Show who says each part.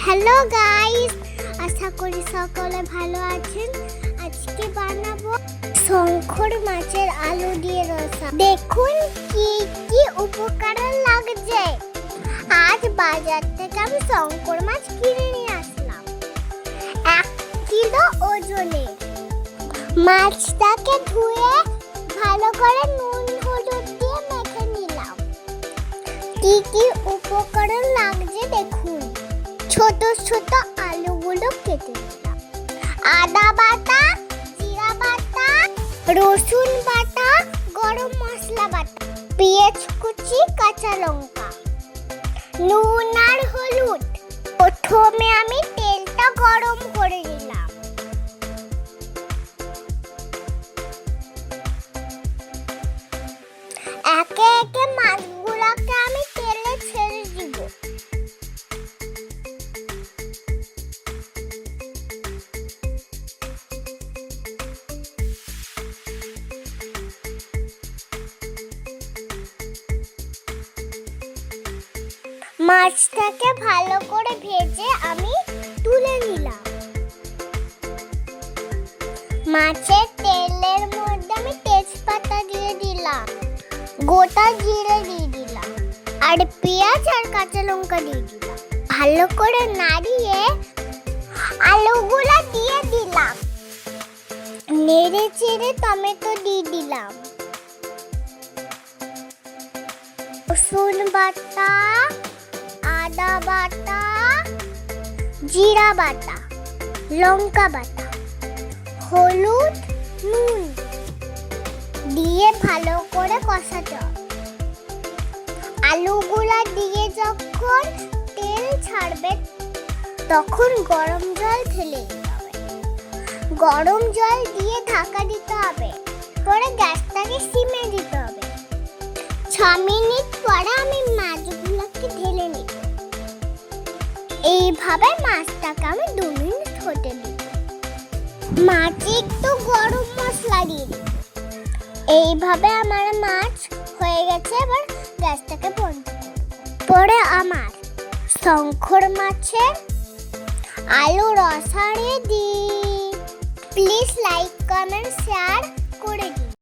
Speaker 1: Hello guys, আশা করি সকলে ভালো আছেন। আজকে বানাবো শঙ্কর মাছের আলু দিয়ে রসা। দেখুন কি কি উপকরণ লাগছে। আজ বাজার থেকে আমি শঙ্কর মাছ কিনে নিয়ে আসলাম 1 কিলো ওজনে। মাছটাকে ধুয়ে ভালো করে নুন হলুদ দিয়ে মেখে নিলাম। কি কি উপকরণ লাগছে দেখুন। ছোট ছোট আলুগুলো কেটে নিলাম। আদা বাটা, জিরা বাটা, রসুন বাটা, গরম মশলা বাটা, পেঁয়াজ কুচি, কাঁচা লঙ্কা, নুন আর হলুদ। প্রথমে আমি তেলটা গরম করে নিলাম। একে একে মাছগুলোকে আমি তেলে ছেড়ে দিব। মাছটাকে ভালো করে ভেজে আমি তুলে নিলাম। মাছের তেলের মধ্যে আমি তেজপাতা দিয়ে দিলাম, গোটা জিরে দিয়ে দিলাম, আর পেঁয়াজ আর কাঁচা লঙ্কা দিয়ে দিলাম। ভালো করে নাড়িয়ে আলুগুলা দিয়ে দিলাম। নেড়ে চেড়ে টমেটো দিয়ে দিলাম। রসুন বাটা, আদা বাটা, জিরা বাটা, লঙ্কা বাটা, হলুদ, নুন দিয়ে ভালো করে কষাতে হবে। আলুগুলা দিয়ে যখন তেল ছাড়বে তখন গরম জল ঢেলে দিতে হবে। গরম জল দিয়ে ঢাকা দিতে হবে। পরে গ্যাসটাকে সিমে দিতে হবে। 6 মিনিট পরে আমি মাছগুলোকে ঢেলে নিব। এইভাবে মাছটাকে আমি 2 মিনিট হতে দিব। মাছে একটু গরম মশলা দিয়ে দিব। এইভাবে আমার মাছ হয়ে গেছে। এবার গ্যাসটাকে বন্ধ করব। পরে আমার শঙ্কর মাছের আলু রসা ready. Please like, comment, share করে দিন।